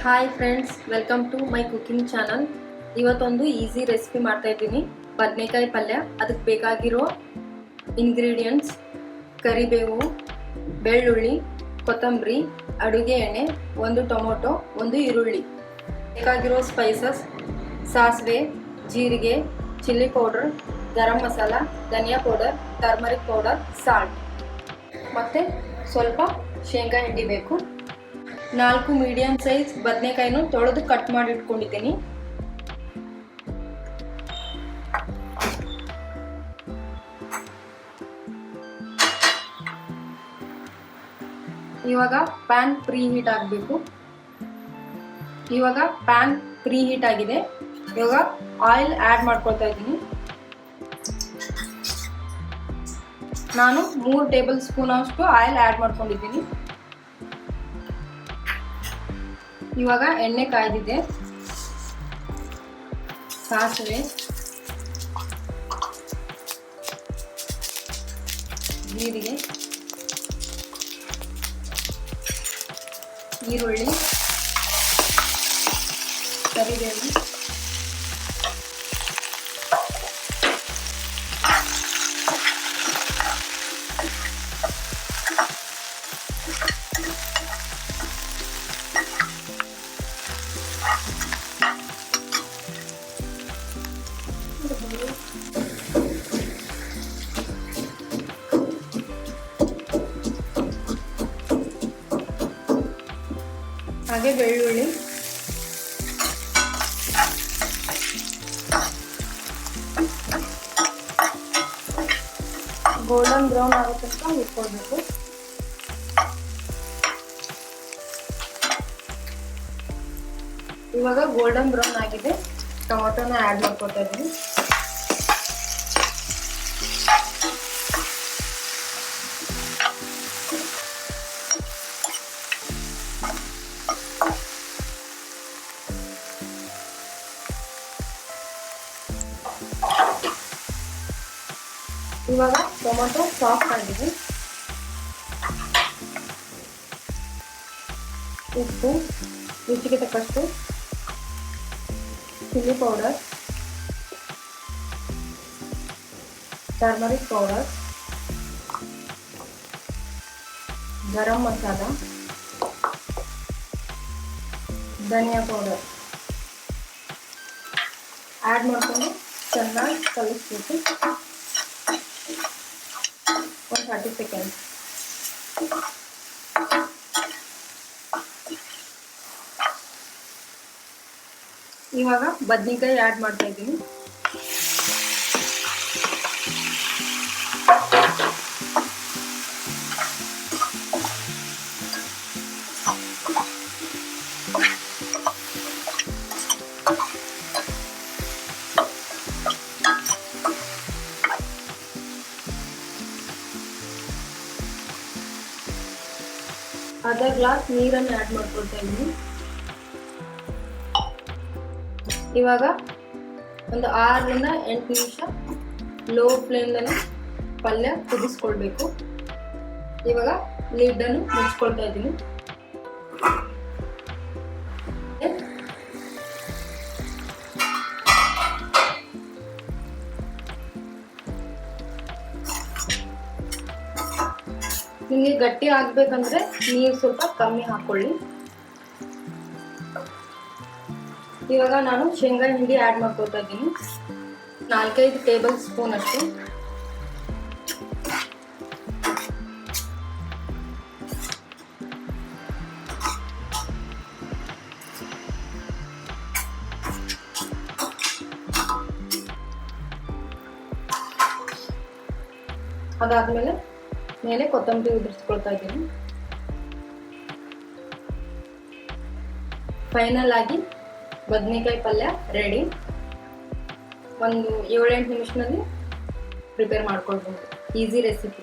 Hi friends, welcome to my cooking channel. ಇವತ್ತೊಂದು easy recipe ಮಾಡ್ತಾ ಇದ್ದೀನಿ, ಬದನೆಕಾಯಿ ಪಲ್ಯ. ಅದಕ್ಕೆ ಬೇಕಾಗಿರೋ ಇಂಗ್ರೀಡಿಯೆಂಟ್ಸ್: ಕರಿಬೇವು, ಬೆಳ್ಳುಳ್ಳಿ, ಕೊತ್ತಂಬರಿ, ಅಡುಗೆ ಎಣ್ಣೆ, ಒಂದು ಟೊಮೊಟೊ, ಒಂದು ಈರುಳ್ಳಿ. ಬೇಕಾಗಿರೋ ಸ್ಪೈಸಸ್: ಸಾಸಿವೆ, ಜೀರಿಗೆ, ಚಿಲ್ಲಿ ಪೌಡರ್, ಗರಂ ಮಸಾಲ, ಧನಿಯಾ ಪೌಡರ್, ಟರ್ಮರಿಕ್ ಪೌಡರ್, ಸಾಲ್ಟ್ ಮತ್ತು ಸ್ವಲ್ಪ ಶೇಂಗಾ ಹಿಂಡಿ ಬೇಕು. 4 ಮೀಡಿಯಂ ಸೈಜ್ ಬದನೆಕಾಯಿನೂ ತೊಳೆದು ಕಟ್ ಮಾಡಿ ಇಟ್ಕೊಂಡಿದ್ದೀನಿ. ಇವಾಗ ಪ್ಯಾನ್ ಪ್ರೀ ಹೀಟ್ ಆಗಬೇಕು. ಇವಾಗ ಪ್ಯಾನ್ ಪ್ರೀ ಹೀಟ್ ಆಗಿದೆ. ಇವಾಗ ಆಯಿಲ್ ಆ್ಯಡ್ ಮಾಡ್ಕೊಳ್ತಾ ಇದ್ದೀನಿ. ನಾನು 3 ಟೇಬಲ್ ಸ್ಪೂನ್ ಅಷ್ಟು ಆಯಿಲ್ ಆ್ಯಡ್ ಮಾಡ್ಕೊಂಡಿದ್ದೀನಿ. ಇವಾಗ ಎಣ್ಣೆ ಕಾಯ್ದಿದೆ. ಸಾಸಿವೆ, ಜೀರಿಗೆ, ಈರುಳ್ಳಿ, ಕರಿಬೇವು, ಹಾಗೆ ಬೆಳ್ಳುಳ್ಳಿ, ಗೋಲ್ಡನ್ ಬ್ರೌನ್ ಆಗೋ ತನಕ ಹುರ್ಕೊಳ್ಬೇಕು. ಇವಾಗ ಗೋಲ್ಡನ್ ಬ್ರೌನ್ ಆಗಿದೆ. ಟೊಮೊಟೊನ ಆ್ಯಡ್ ಮಾಡ್ಕೊಳ್ತಾ ಇದ್ದೀನಿ. ಇವಾಗ ಟೊಮೊಟೊ ಸಾಫ್ಟ್ ಆಗಿದೆ. ಉಪ್ಪು, ರುಚಿಗೆ ತಕ್ಕಷ್ಟು, chilli powder, turmeric powder, garam masala, ಧನಿಯಾ ಪೌಡರ್ ಆ್ಯಡ್ ಮಾಡ್ಕೊಂಡು ಚೆನ್ನಾಗಿ ಕಲಿಸ್ಬೇಕು. 30 ಸೆಕೆಂಡ್ಸ್. ಇವಾಗ ಬದನೆಕಾಯಿ ಆ್ಯಡ್ ಮಾಡ್ತಾ ಇದ್ದೀನಿ. ಅರ್ಧ ಗ್ಲಾಸ್ ನೀರನ್ನು ಆ್ಯಡ್ ಮಾಡ್ಕೊಳ್ತಾ ಇದ್ದೀನಿ. ಇವಾಗ ಒಂದು 6 ರಿಂದ 8 ನಿಮಿಷ ಲೋ ಫ್ಲೇಮ್ನಲ್ಲಿ ಪಲ್ಯ ಕುದಿಸ್ಕೊಳ್ಬೇಕು. ಇವಾಗ ಲಿಡ್ಡನ್ನು ಮುಚ್ಕೊಳ್ತಾ ಇದ್ದೀನಿ. ನಿಮಗೆ ಗಟ್ಟಿ ಆಗಬೇಕಂದ್ರೆ ನೀರು ಸ್ವಲ್ಪ ಕಮ್ಮಿ ಹಾಕೊಳ್ಳಿ. ಇವಾಗ ನಾನು ಶೇಂಗಾ ಹಿಂಡಿ ಆ್ಯಡ್ ಮಾಡ್ಕೊಳ್ತಾ ಇದ್ದೀನಿ. 4-5 ಟೇಬಲ್ ಸ್ಪೂನ್ ಅಷ್ಟು. ಅದಾದ್ಮೇಲೆ ಮೇಲೆ ಕೊತ್ತಂಬರಿ ಉದುರಿಸ್ಕೊಳ್ತಾ ಇದ್ದೀನಿ. ಫೈನಲ್ ಆಗಿ ಬದನೆಕಾಯಿ ಪಲ್ಯ ರೆಡಿ. ಒಂದು 7-8 ನಿಮಿಷದಲ್ಲಿ ಪ್ರಿಪೇರ್ ಮಾಡ್ಕೊಳ್ಬೋದು. Easy recipe.